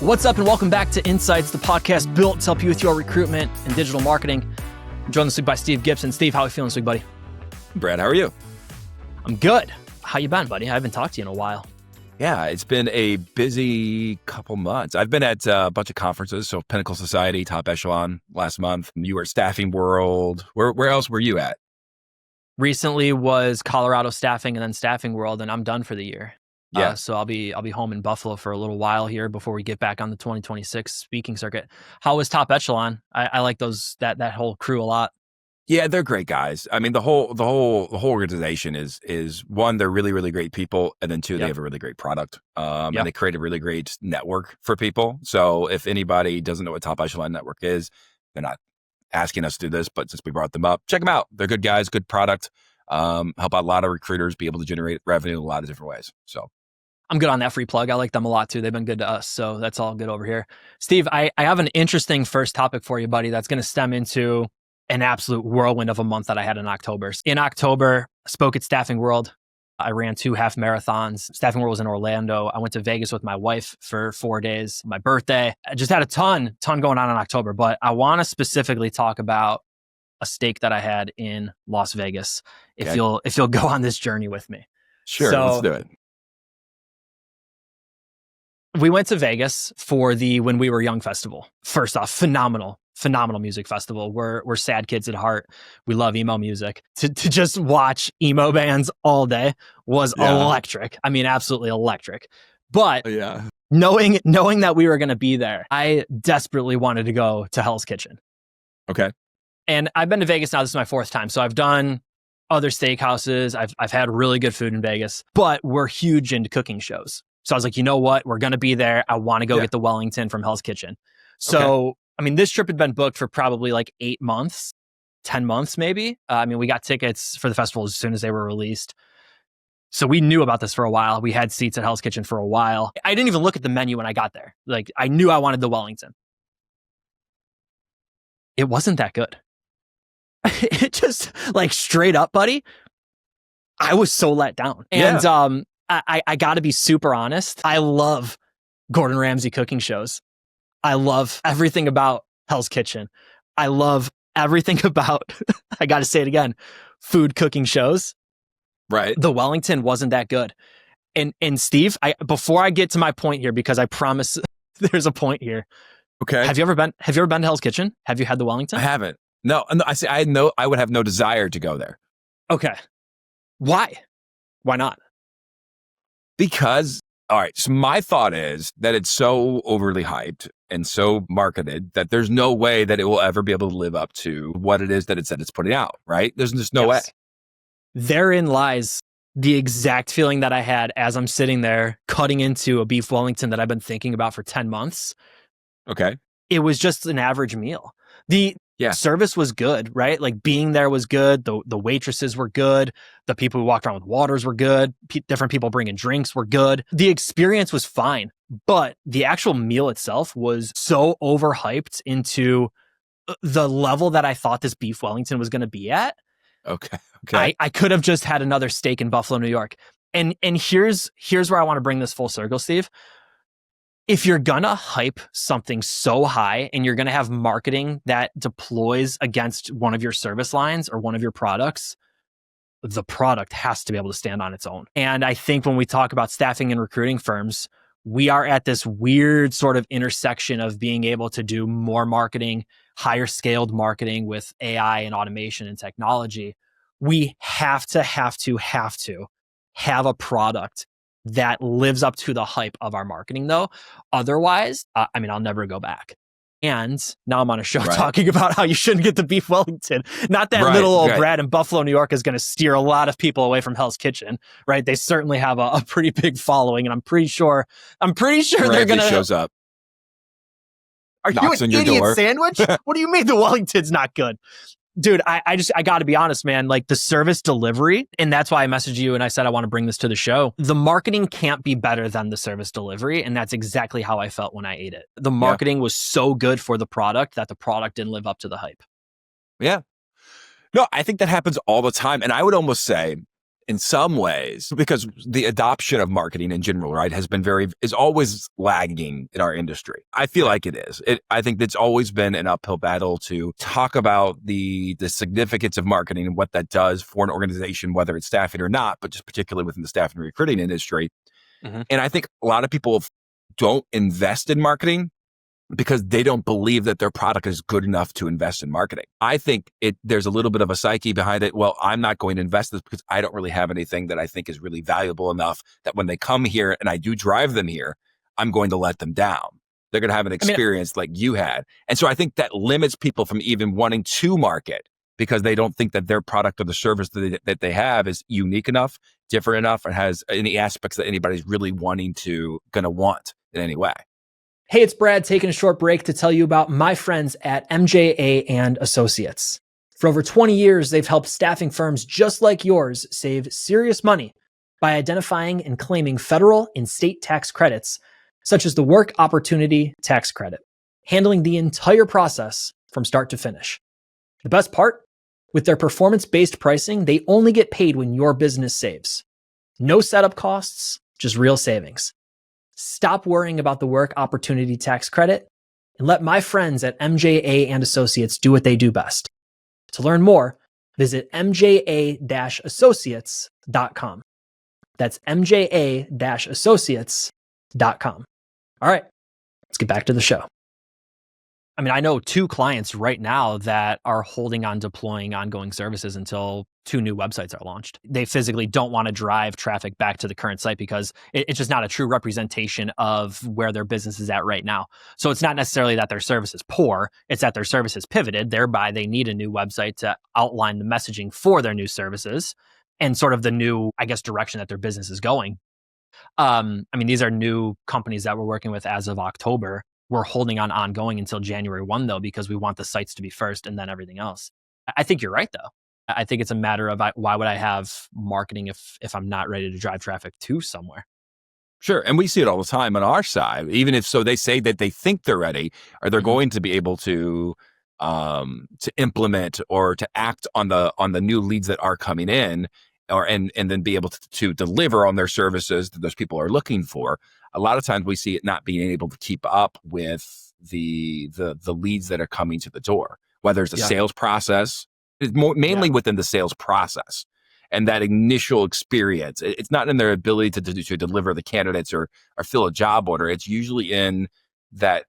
What's up, and welcome back to InSights, the podcast built to help you with your recruitment and digital marketing. I'm joined this week by Steve Gipson. Steve, how are you feeling this week, buddy? Brad, how are you? I'm good. How you been, buddy? I haven't talked to you in a while. Yeah, it's been a busy couple months. I've been at a bunch of conferences, so Pinnacle Society, Top Echelon last month. You were at Staffing World. Where else were you at? Recently was Colorado Staffing and then Staffing World, and I'm done for the year. Yeah. So I'll be home in Buffalo for a little while here before we get back on the 2026 speaking circuit. How was Top Echelon? I like that whole crew a lot. Yeah, they're great guys. I mean, the whole organization is one, they're really, really great people. And then two, they have a really great product. And they create a really great network for people. So if anybody doesn't know what Top Echelon Network is, they're not asking us to do this, but since we brought them up, check them out. They're good guys, good product. Help out a lot of recruiters be able to generate revenue in a lot of different ways. So I'm good on that free plug. I like them a lot too. They've been good to us. So that's all good over here. Steve, I have an interesting first topic for you, buddy, that's going to stem into an absolute whirlwind of a month that I had in October. In October, I spoke at Staffing World. I ran 2 half marathons. Staffing World was in Orlando. I went to Vegas with my wife for 4 days, my birthday. I just had a ton going on in October, but I want to specifically talk about a steak that I had in Las Vegas. If you'll go on this journey with me. Sure, let's do it. We went to Vegas for the When We Were Young festival. First off, phenomenal music festival. We're sad kids at heart. We love emo music. To just watch emo bands all day was electric. I mean, absolutely electric. But knowing that we were going to be there, I desperately wanted to go to Hell's Kitchen. Okay. And I've been to Vegas now. This is my 4th time. So I've done other steakhouses. I've had really good food in Vegas, but we're huge into cooking shows. So I was like, you know what? We're going to be there. I want to go get the Wellington from Hell's Kitchen. So, I mean, this trip had been booked for probably like 8 months, 10 months maybe. I mean, we got tickets for the festival as soon as they were released. So we knew about this for a while. We had seats at Hell's Kitchen for a while. I didn't even look at the menu when I got there. Like, I knew I wanted the Wellington. It wasn't that good. It just, like, straight up, buddy, I was so let down. And I got to be super honest. I love Gordon Ramsay cooking shows. I love everything about Hell's Kitchen. I love everything about, I got to say it again, food cooking shows. Right. The Wellington wasn't that good. And Steve, before I get to my point here, because I promise there's a point here. Okay. Have you ever been to Hell's Kitchen? Have you had the Wellington? I haven't. No, I would have no desire to go there. Okay. Why? Why not? Because, all right, so my thought is that it's so overly hyped and so marketed that there's no way that it will ever be able to live up to what it is that it said it's putting out, right? There's just no way. Therein lies the exact feeling that I had as I'm sitting there cutting into a beef Wellington that I've been thinking about for 10 months. Okay. It was just an average meal. The service was good, right? Like, being there was good. The waitresses were good. The people who walked around with waters were good. Different people bringing drinks were good. The experience was fine, but the actual meal itself was so overhyped into the level that I thought this beef Wellington was going to be at. Okay. I could have just had another steak in Buffalo, New York. And here's where I want to bring this full circle, Steve. If you're going to hype something so high and you're going to have marketing that deploys against one of your service lines or one of your products, the product has to be able to stand on its own. And I think when we talk about staffing and recruiting firms, we are at this weird sort of intersection of being able to do more marketing, higher scaled marketing with AI and automation and technology. We have to have a product that lives up to the hype of our marketing, though. Otherwise, I'll never go back. And now I'm on a show talking about how you shouldn't get the beef Wellington. Not that little old Brad in Buffalo, New York is going to steer a lot of people away from Hell's Kitchen, right? They certainly have a pretty big following, and I'm pretty sure they're going to shows up. Are knocks you an idiot sandwich? What do you mean the Wellington's not good? Dude, I got to be honest, man. Like, the service delivery, and that's why I messaged you and I said I want to bring this to the show. The marketing can't be better than the service delivery, and that's exactly how I felt when I ate it. The marketing was so good for the product that the product didn't live up to the hype. Yeah. No, I think that happens all the time. And I would almost say in some ways, because the adoption of marketing in general, right, is always lagging in our industry. I feel like it is. I think it's always been an uphill battle to talk about the significance of marketing and what that does for an organization, whether it's staffing or not, but just particularly within the staffing and recruiting industry. Mm-hmm. And I think a lot of people don't invest in marketing because they don't believe that their product is good enough to invest in marketing. I think there's a little bit of a psyche behind it. Well, I'm not going to invest this because I don't really have anything that I think is really valuable enough that when they come here and I do drive them here, I'm going to let them down. They're going to have an experience like you had. And so I think that limits people from even wanting to market because they don't think that their product or the service that they have is unique enough, different enough, and has any aspects that anybody's really going to want in any way. Hey, it's Brad taking a short break to tell you about my friends at MJA and Associates. For over 20 years, they've helped staffing firms just like yours save serious money by identifying and claiming federal and state tax credits, such as the Work Opportunity Tax Credit, handling the entire process from start to finish. The best part? With their performance-based pricing, they only get paid when your business saves. No setup costs, just real savings. Stop worrying about the Work Opportunity Tax Credit and let my friends at MJA and Associates do what they do best. To learn more, visit mja-associates.com. That's mja-associates.com. All right, let's get back to the show. I mean, I know 2 clients right now that are holding on deploying ongoing services until 2 new websites are launched. They physically don't want to drive traffic back to the current site because it's just not a true representation of where their business is at right now. So it's not necessarily that their service is poor, it's that their service is pivoted. Thereby, they need a new website to outline the messaging for their new services and sort of the new, I guess, direction that their business is going. I mean, these are new companies that we're working with as of October. We're holding on ongoing until January 1, though, because we want the sites to be first and then everything else. I think you're right, though. I think it's a matter of why would I have marketing if I'm not ready to drive traffic to somewhere? Sure. And we see it all the time on our side. Even if so, they say that they think they're ready or they're going to be able to implement or to act on the new leads that are coming in and then be able to deliver on their services that those people are looking for. A lot of times we see it not being able to keep up with the leads that are coming to the door, whether it's a sales process, it's mainly within the sales process and that initial experience. It's not in their ability to deliver the candidates or fill a job order. It's usually in that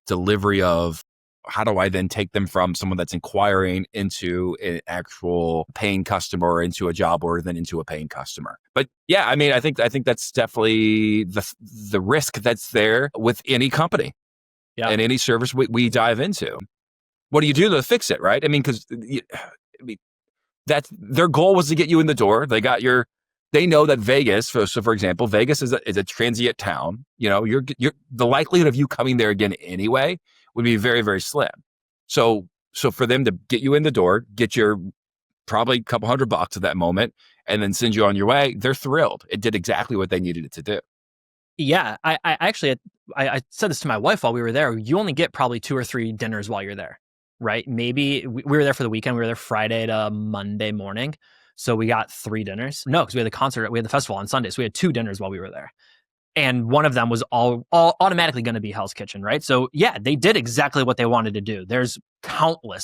delivery of how do I then take them from someone that's inquiring into an actual paying customer or into a job order, then into a paying customer. But yeah, I mean, I think that's definitely the risk that's there with any company and any service we dive into. What do you do to fix it, right? I mean, because that's their goal was to get you in the door. They know that Vegas, so for example, Vegas is a transient town. You know, you're the likelihood of you coming there again anyway would be very, very slim. So for them to get you in the door, get your probably a couple $100 at that moment, and then send you on your way, they're thrilled. It did exactly what they needed it to do. Yeah, I actually said this to my wife while we were there. You only get probably 2 or 3 dinners while you're there, right? Maybe we were there for the weekend. We were there Friday to Monday morning. So we got 3 dinners. No, because we had the festival on Sunday. So we had 2 dinners while we were there. And one of them was all automatically going to be Hell's Kitchen, right? So yeah, they did exactly what they wanted to do. There's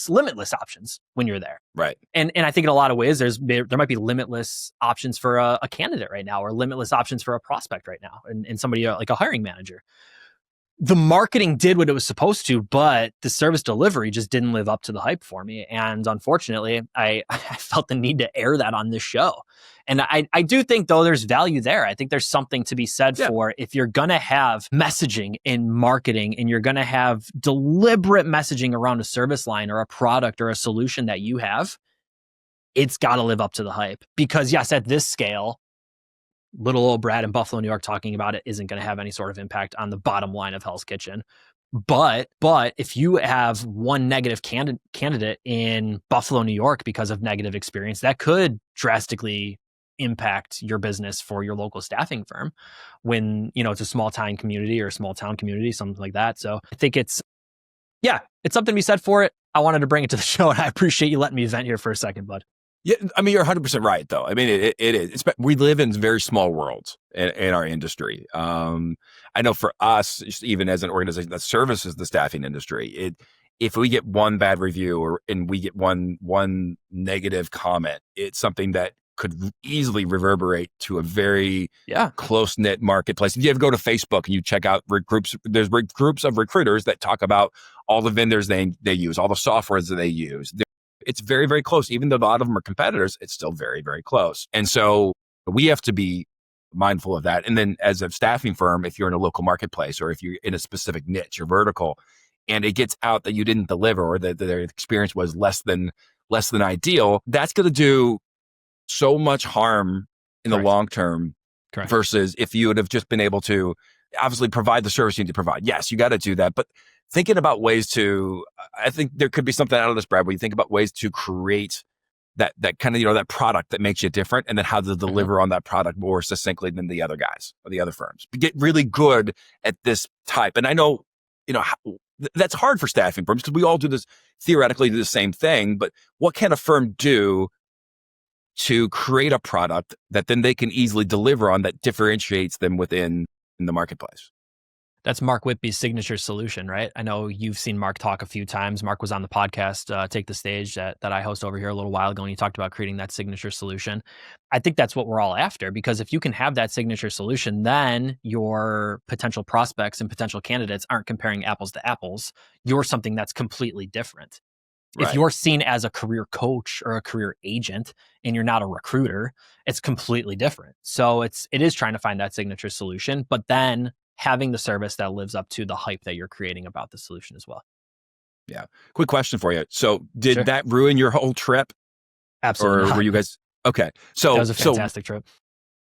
limitless options when you're there. Right. And I think in a lot of ways, there might be limitless options for a candidate right now or limitless options for a prospect right now and somebody like a hiring manager. The marketing did what it was supposed to, but the service delivery just didn't live up to the hype for me. And unfortunately, I felt the need to air that on this show. And I do think, though, there's value there. I think there's something to be said for if you're going to have messaging in marketing and you're going to have deliberate messaging around a service line or a product or a solution that you have, it's got to live up to the hype. Because yes, at this scale, little old Brad in Buffalo, New York talking about it isn't going to have any sort of impact on the bottom line of Hell's Kitchen. But if you have one negative candidate in Buffalo, New York because of negative experience, that could drastically impact your business for your local staffing firm when, it's a small town community or a small town community, something like that. So I think it's something to be said for it. I wanted to bring it to the show and I appreciate you letting me vent here for a second, bud. Yeah, I mean, you're 100% right, though. I mean, it is. We live in very small worlds in our industry. I know for us, just even as an organization that services the staffing industry, if we get one bad review and we get one negative comment, it's something that could easily reverberate to a very close knit marketplace. If you ever go to Facebook and you check out groups, there's groups of recruiters that talk about all the vendors they use, all the softwares that they use. It's very, very close. Even though a lot of them are competitors, it's still very, very close. And so we have to be mindful of that. And then as a staffing firm, if you're in a local marketplace or if you're in a specific niche or vertical, and it gets out that you didn't deliver or that their experience was less than ideal, that's going to do so much harm in the long term versus if you would have just been able to obviously provide the service you need to provide. Yes, you got to do that. But thinking about ways to, I think there could be something out of this, Brad, where you think about ways to create that kind of, that product that makes you different and then how to deliver on that product more succinctly than the other guys or the other firms. Get really good at this type. And I know, that's hard for staffing firms because we all do this, theoretically do the same thing, but what can a firm do to create a product that then they can easily deliver on that differentiates them in the marketplace? That's Mark Whitby's signature solution, right? I know you've seen Mark talk a few times. Mark was on the podcast, Take the Stage, that I host over here a little while ago, and he talked about creating that signature solution. I think that's what we're all after, because if you can have that signature solution, then your potential prospects and potential candidates aren't comparing apples to apples. You're something that's completely different. Right. If you're seen as a career coach or a career agent and you're not a recruiter, it's completely different. So it is trying to find that signature solution, but then having the service that lives up to the hype that you're creating about the solution as well. Yeah. Quick question for you. So did that ruin your whole trip? Absolutely. Or were you guys, okay. So that was a fantastic trip.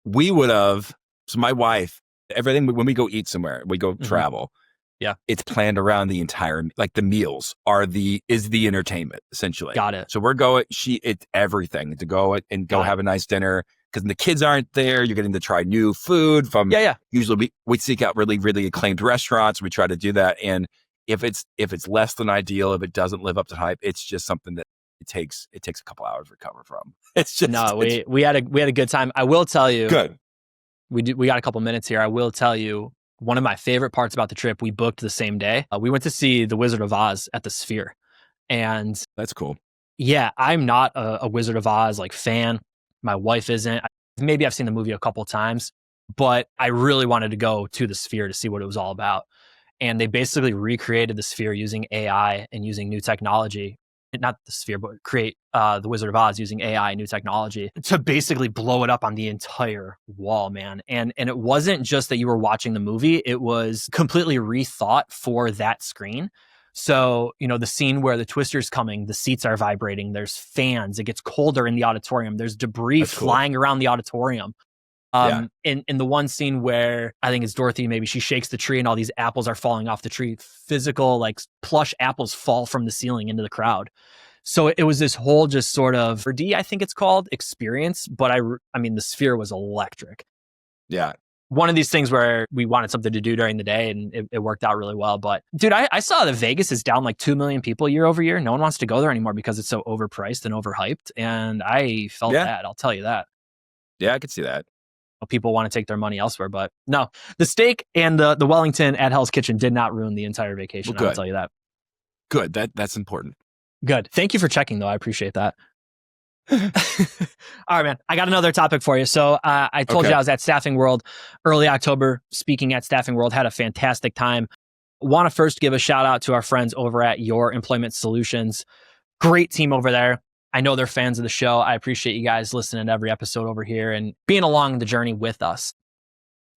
We would have, so my wife, everything, when we go eat somewhere, we go travel. Yeah. It's planned around the entire, like the meals is the entertainment essentially. Got it. So we're going, it's everything to go and go have a nice dinner. Because the kids aren't there, you're getting to try new food from. Usually we seek out really, really acclaimed restaurants. We try to do that, and if it's less than ideal, if it doesn't live up to hype, it's just something that it takes a couple hours to recover from. It's just we had a good time. I will tell you. Good. We got a couple minutes here. I will tell you one of my favorite parts about the trip. We booked the same day. We went to see The Wizard of Oz at the Sphere, and that's cool. Yeah, I'm not a Wizard of Oz fan. My wife isn't. Maybe I've seen the movie a couple times, but I really wanted to go to the Sphere to see what it was all about. And they basically recreated the Sphere using AI and using new technology. Not the Sphere, but create the Wizard of Oz using AI and new technology to basically blow it up on the entire wall, man. And it wasn't just that you were watching the movie. It was completely rethought for that screen. So, the scene where the twister's coming, the seats are vibrating, there's fans, it gets colder in the auditorium, there's debris flying around the auditorium. In the one scene where I think it's Dorothy, maybe she shakes the tree and all these apples are falling off the tree, physical, plush apples fall from the ceiling into the crowd. So it was this whole just sort of 4D, I think it's called, experience. But I mean, the Sphere was electric. Yeah. One of these things where we wanted something to do during the day and it worked out really well. But dude, I saw that Vegas is down 2 million people year over year. No one wants to go there anymore because it's so overpriced and overhyped. And I felt that, I'll tell you that. Yeah, I could see that. People want to take their money elsewhere, but no, the steak and the Wellington at Hell's Kitchen did not ruin the entire vacation. I'll tell you that. Good. That's important. Good. Thank you for checking though. I appreciate that. All right, man. I got another topic for you. So I told you I was at Staffing World early October, speaking at Staffing World, had a fantastic time. Want to first give a shout out to our friends over at Your Employment Solutions. Great team over there. I know they're fans of the show. I appreciate you guys listening to every episode over here and being along the journey with us.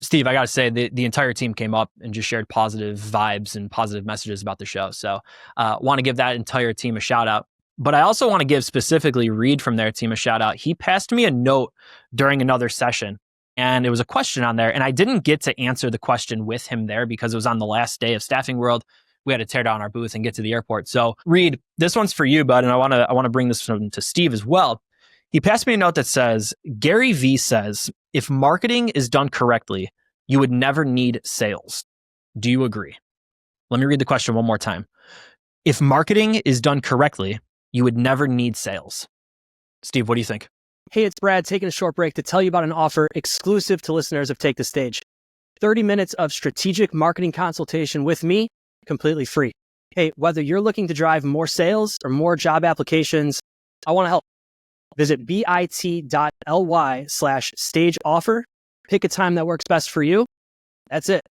Steve, I got to say, the entire team came up and just shared positive vibes and positive messages about the show. So want to give that entire team a shout out. But I also want to give specifically Reed from their team a shout out. He passed me a note during another session, and it was a question on there. And I didn't get to answer the question with him there because it was on the last day of Staffing World. We had to tear down our booth and get to the airport. So Reed, this one's for you, bud. And I want to bring this to Steve as well. He passed me a note that says, Gary V says, if marketing is done correctly, you would never need sales. Do you agree? Let me read the question one more time. If marketing is done correctly, you would never need sales. Steve, what do you think? Hey, it's Brad taking a short break to tell you about an offer exclusive to listeners of Take the Stage. 30 minutes of strategic marketing consultation with me, completely free. Hey, whether you're looking to drive more sales or more job applications, I want to help. Visit bit.ly/stage offer. Pick a time that works best for you. That's it.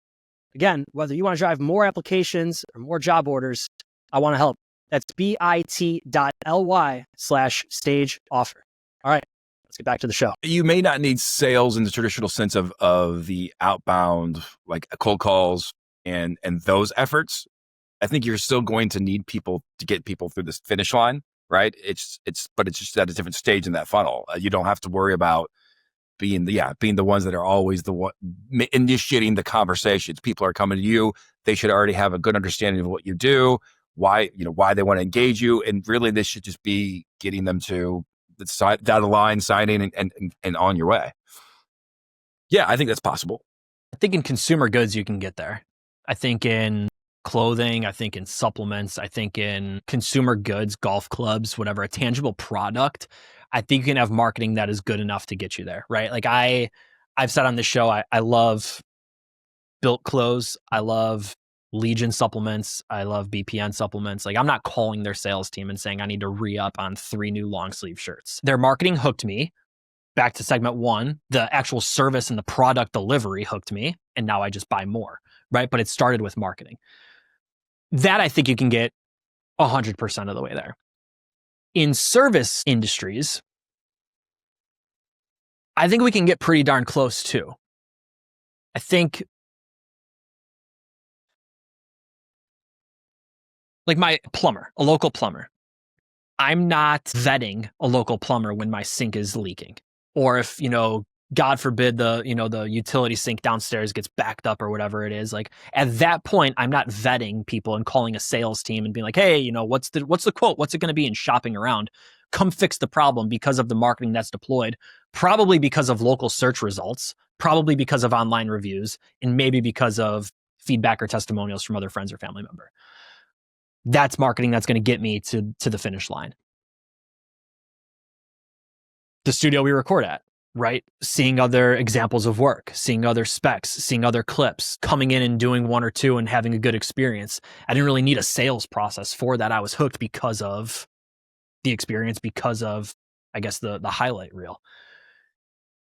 Again, whether you want to drive more applications or more job orders, I want to help. That's bit.ly/stage offer. All right, let's get back to the show. You may not need sales in the traditional sense of the outbound, like cold calls and those efforts. I think you're still going to need people to get people through this finish line, right? But it's just at a different stage in that funnel. You don't have to worry about being the ones that are always the one initiating the conversations. People are coming to you. They should already have a good understanding of what you do, why they want to engage you. And really this should just be getting them to the side, down the line, signing and on your way. Yeah, I think that's possible. I think in consumer goods, you can get there. I think in clothing, I think in supplements, I think in consumer goods, golf clubs, whatever, a tangible product, I think you can have marketing that is good enough to get you there, right? Like I've said on this show, I love Built Clothes. I love Legion supplements. I love BPN supplements. Like I'm not calling their sales team and saying I need to re-up on 3 new long sleeve shirts. Their marketing hooked me. Back to segment 1, the actual service and the product delivery hooked me. And now I just buy more, right? But it started with marketing. That I think you can get 100% of the way there. In service industries, I think we can get pretty darn close too. I think like my plumber, a local plumber, I'm not vetting a local plumber when my sink is leaking. Or if, God forbid the utility sink downstairs gets backed up or whatever it is. Like at that point, I'm not vetting people and calling a sales team and being like, hey, what's the quote? What's it going to be? And shopping around. Come fix the problem because of the marketing that's deployed, probably because of local search results, probably because of online reviews, and maybe because of feedback or testimonials from other friends or family member. That's marketing that's going to get me to the finish line. The studio we record at, right? Seeing other examples of work, seeing other specs, seeing other clips, coming in and doing 1 or 2 and having a good experience. I didn't really need a sales process for that. I was hooked because of the experience, because of, I guess, the highlight reel.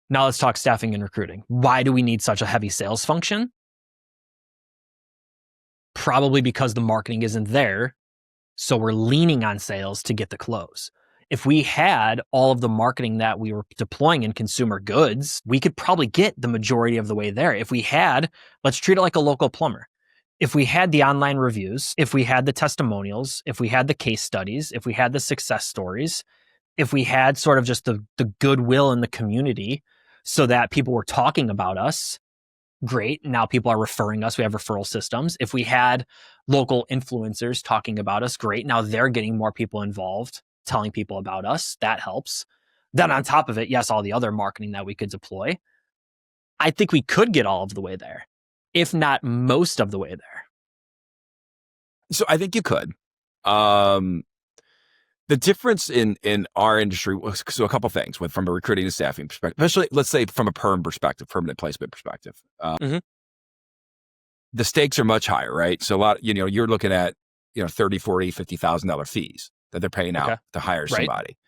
Now let's talk staffing and recruiting. Why do we need such a heavy sales function? Probably because the marketing isn't there. So we're leaning on sales to get the close. If we had all of the marketing that we were deploying in consumer goods, we could probably get the majority of the way there. If we had, let's treat it like a local plumber. If we had the online reviews, if we had the testimonials, if we had the case studies, if we had the success stories, if we had sort of just the goodwill in the community so that people were talking about us, great. Now people are referring us. We have referral systems. If we had local influencers talking about us, great. Now they're getting more people involved, telling people about us. That helps. Then on top of it, yes, all the other marketing that we could deploy. I think we could get all of the way there, if not most of the way there. So I think you could. The difference in our industry, so a couple of things from a recruiting and staffing perspective, especially let's say from a permanent placement perspective. The stakes are much higher, right? So a lot, you're looking at, $30,000, $40,000, $50,000 fees that they're paying out to hire somebody.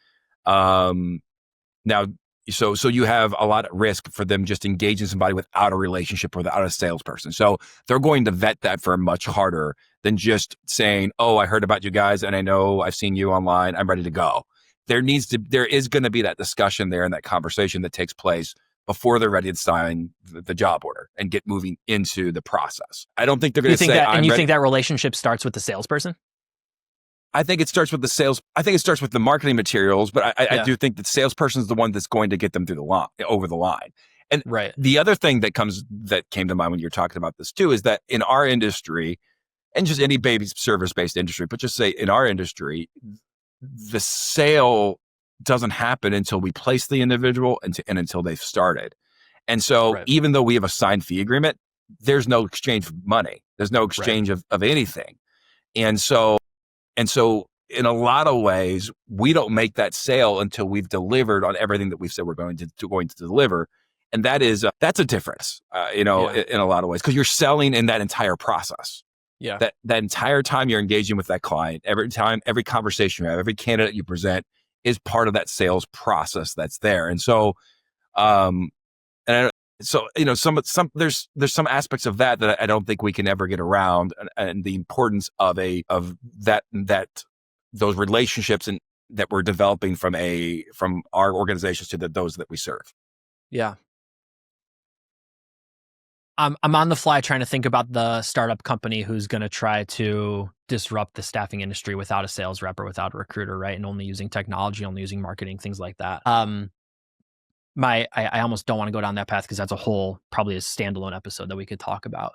Now, so you have a lot of risk for them just engaging somebody without a relationship or without a salesperson. So they're going to vet that for much harder than just saying, oh, I heard about you guys and I know I've seen you online. I'm ready to go. There is going to be that discussion there and that conversation that takes place before they're ready to sign the job order and get moving into the process. I don't think they're going to say that. And you think that relationship starts with the salesperson? I think it starts with the sales. I think it starts with the marketing materials, but I do think that salesperson is the one that's going to get them through the line, over the line. And the other thing that came to mind when you're talking about this too is that in our industry, and just any baby service-based industry, but just say in our industry, the sale doesn't happen until we place the individual and until they've started. And so even though we have a signed fee agreement, there's no exchange of money. There's no exchange of anything. And so in a lot of ways, we don't make that sale until we've delivered on everything that we've said we're going to deliver. And that's a difference, in a lot of ways, because you're selling in that entire process. Yeah. That entire time you're engaging with that client, every conversation you have, every candidate you present is part of that sales process that's there. And so, there's some aspects of that I don't think we can ever get around, and the importance of those relationships and that we're developing from our organizations to those that we serve. Yeah. I'm on the fly trying to think about the startup company who's going to try to disrupt the staffing industry without a sales rep or without a recruiter, right? And only using technology, only using marketing, things like that. I almost don't want to go down that path because that's probably a standalone episode that we could talk about.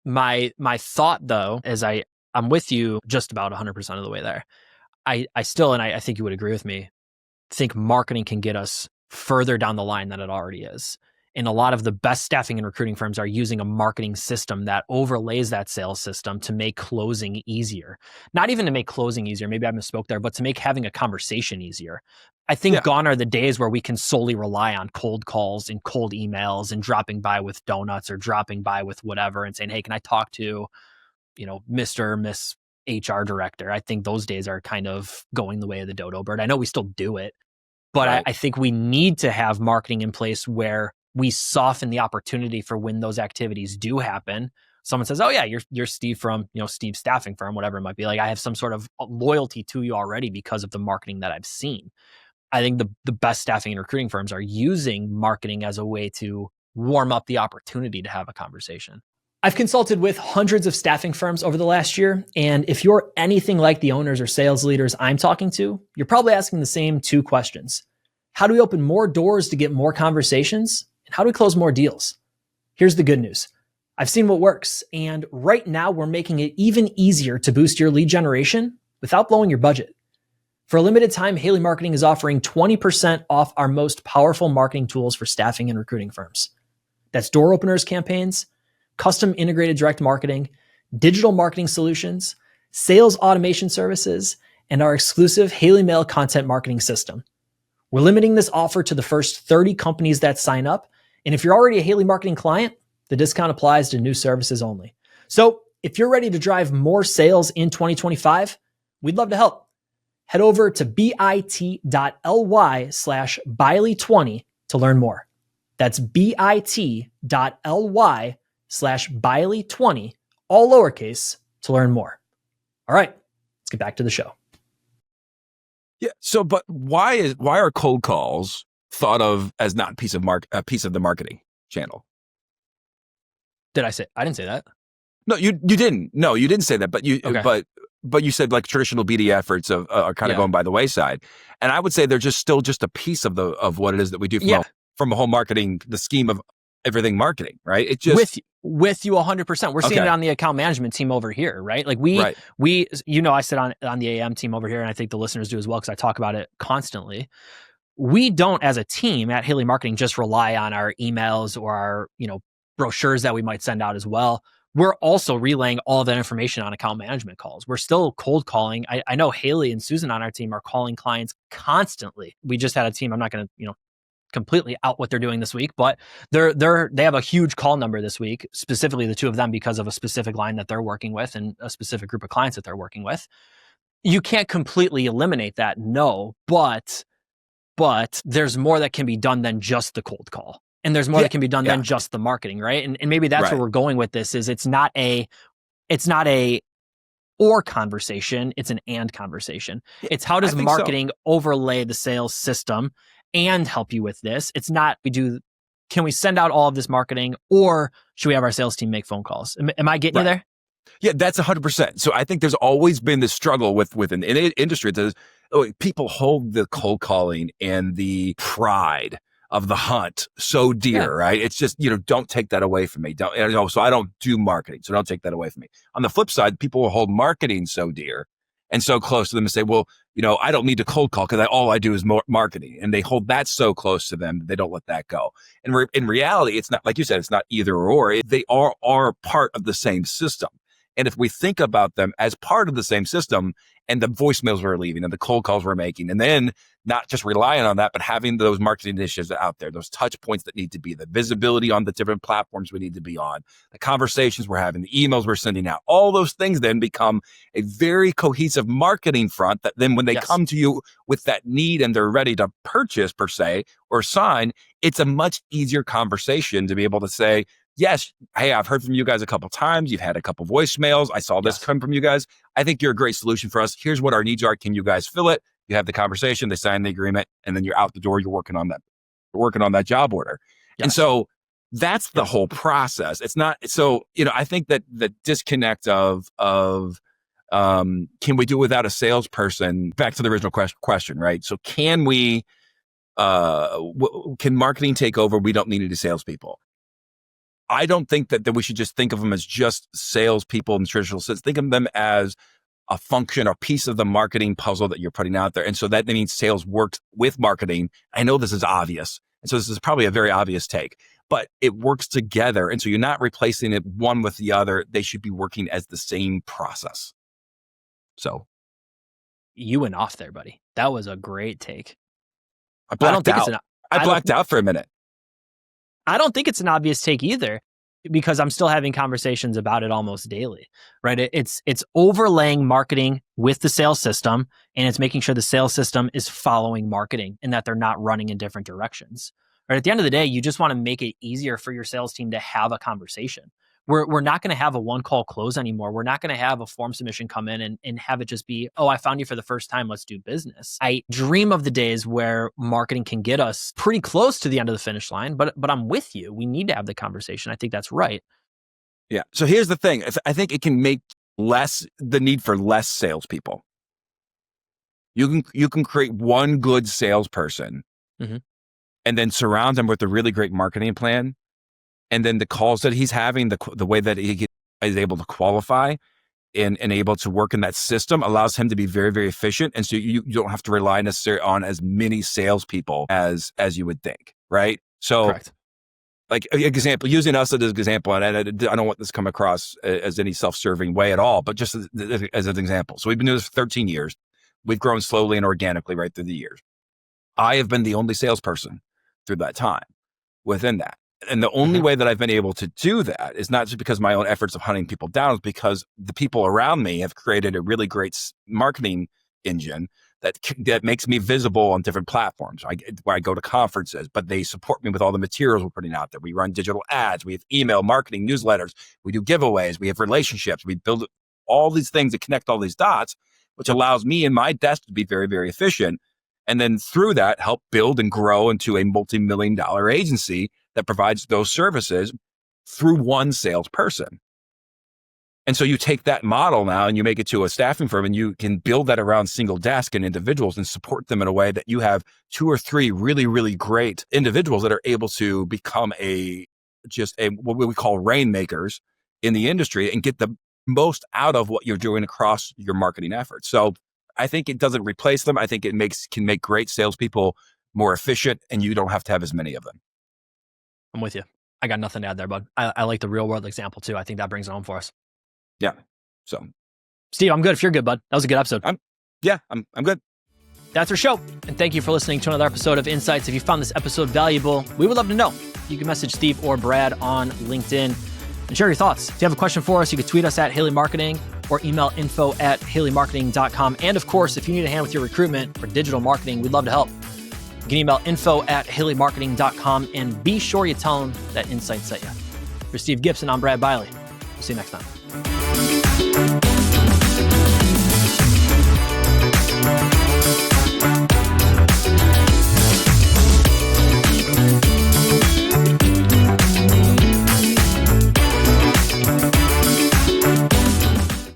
My thought though, is I'm with you just about 100% of the way there. I still, and I think you would agree with me, think marketing can get us further down the line than it already is. And a lot of the best staffing and recruiting firms are using a marketing system that overlays that sales system to make closing easier. Not even to make closing easier, maybe I misspoke there, but to make having a conversation easier. I think gone are the days where we can solely rely on cold calls and cold emails and dropping by with donuts or dropping by with whatever and saying, hey, can I talk to, Mr. or Miss HR director? I think those days are kind of going the way of the dodo bird. I know we still do it, but right. I think we need to have marketing in place where we soften the opportunity for when those activities do happen. Someone says, oh yeah, you're Steve from, Steve's staffing firm, whatever it might be. Like, I have some sort of loyalty to you already because of the marketing that I've seen. I think the best staffing and recruiting firms are using marketing as a way to warm up the opportunity to have a conversation. I've consulted with hundreds of staffing firms over the last year. And if you're anything like the owners or sales leaders I'm talking to, you're probably asking the same two questions. How do we open more doors to get more conversations? And how do we close more deals? Here's the good news. I've seen what works, and right now we're making it even easier to boost your lead generation without blowing your budget. For a limited time, Haley Marketing is offering 20% off our most powerful marketing tools for staffing and recruiting firms. That's door openers campaigns, custom integrated direct marketing, digital marketing solutions, sales automation services, and our exclusive Haley Mail content marketing system. We're limiting this offer to the first 30 companies that sign up. And if you're already a Haley Marketing client, the discount applies to new services only. So if you're ready to drive more sales in 2025, we'd love to help. Head over to bit.ly/Bialy20 to learn more. That's bit.ly/Bialy20, all lowercase, to learn more. All right, let's get back to the show. Yeah. So, but why are cold calls thought of as not a piece of the marketing channel? I didn't say that. No, you didn't. No, you didn't say that. But but you said like traditional BD efforts are kind of going by the wayside, and I would say they're still a piece of what it is that we do from a whole marketing, the scheme of everything marketing, right? It just with you 100%. We're seeing it on the account management team over here, right? Like we I sit on the AM team over here, and I think the listeners do as well because I talk about it constantly. We don't, as a team at Haley Marketing, just rely on our emails or our brochures that we might send out as well. We're also relaying all of that information on account management calls. We're still cold calling. I know Haley and Susan on our team are calling clients constantly. We just had a team. I'm not going to completely out what they're doing this week, but they have a huge call number this week, specifically the two of them, because of a specific line that they're working with and a specific group of clients that they're working with. You can't completely eliminate that, no, but there's more that can be done than just the cold call. And there's more that can be done than just the marketing, right? And maybe that's where we're going with this is it's not a or conversation, it's an and conversation. It's how does marketing overlay the sales system and help you with this? It's not can we send out all of this marketing, or should we have our sales team make phone calls? Am I getting you there? Yeah, that's 100%. So I think there's always been this struggle with an industry that people hold the cold calling and the pride of the hunt so dear, right? It's just, don't take that away from me. So I don't do marketing, so don't take that away from me. On the flip side, people will hold marketing so dear and so close to them and say, well, I don't need to cold call because all I do is marketing. And they hold that so close to them, they don't let that go. And in reality, it's not, like you said, it's not either or. They are part of the same system. And if we think about them as part of the same system and the voicemails we're leaving and the cold calls we're making, and then not just relying on that, but having those marketing initiatives out there, those touch points that need to be, the visibility on the different platforms we need to be on, the conversations we're having, the emails we're sending out, all those things then become a very cohesive marketing front that then when they come to you with that need and they're ready to purchase per se or sign, it's a much easier conversation to be able to say, yes, hey, I've heard from you guys a couple times. You've had a couple voicemails. I saw this come from you guys. I think you're a great solution for us. Here's what our needs are. Can you guys fill it? You have the conversation, they sign the agreement, and then you're out the door. You're working on that job order. And so that's the whole process. It's not, so, I think that the disconnect of can we do without a salesperson? Back to the original question, right? So can we, can marketing take over? We don't need any salespeople. I don't think that we should just think of them as just salespeople in the traditional sense. Think of them as a function or piece of the marketing puzzle that you're putting out there. And so that means sales works with marketing. I know this is obvious. And so this is probably a very obvious take, but it works together. And so you're not replacing it one with the other. They should be working as the same process. So. You went off there, buddy. That was a great take. I blacked out for a minute. I don't think it's an obvious take either, because I'm still having conversations about it almost daily, right? It's overlaying marketing with the sales system, and it's making sure the sales system is following marketing and that they're not running in different directions. Right? At the end of the day, you just want to make it easier for your sales team to have a conversation. We're not going to have a one-call close anymore. We're not going to have a form submission come in and have it just be, oh, I found you for the first time. Let's do business. I dream of the days where marketing can get us pretty close to the end of the finish line, but I'm with you. We need to have the conversation. I think that's right. Yeah. So here's the thing. I think it can make the need for less salespeople. You can create one good salesperson and then surround them with a really great marketing plan. And then the calls that he's having, the way that he is able to qualify and able to work in that system allows him to be very, very efficient. And so you don't have to rely necessarily on as many salespeople as you would think, right? So, correct. Like example, using us as an example, and I don't want this to come across as any self-serving way at all, but just as an example. So we've been doing this for 13 years. We've grown slowly and organically right through the years. I have been the only salesperson through that time within that. And the only way that I've been able to do that is not just because of my own efforts of hunting people down, it's because the people around me have created a really great marketing engine that makes me visible on different platforms. Where I go to conferences, but they support me with all the materials we're putting out there. We run digital ads, we have email marketing, newsletters, we do giveaways, we have relationships, we build all these things that connect all these dots, which allows me and my desk to be very, very efficient. And then through that, help build and grow into a multi-million-dollar agency that provides those services through one salesperson. And so you take that model now and you make it to a staffing firm, and you can build that around single desk and individuals and support them in a way that you have 2 or 3 really, really great individuals that are able to become what we call rainmakers in the industry and get the most out of what you're doing across your marketing efforts. So I think it doesn't replace them. I think it can make great salespeople more efficient, and you don't have to have as many of them. I'm with you. I got nothing to add there, bud. I like the real world example too. I think that brings it home for us. Yeah. So, Steve, I'm good if you're good, bud. That was a good episode. I'm good. That's our show. And thank you for listening to another episode of InSights. If you found this episode valuable, we would love to know. You can message Steve or Brad on LinkedIn and share your thoughts. If you have a question for us, you can tweet us at Haley Marketing or email info@haleymarketing.com. And of course, if you need a hand with your recruitment or digital marketing, we'd love to help. You can email info@haleymarketing.com and be sure you tell them that InSights sent you. For Steve Gipson, I'm Brad Bialy. See you next time.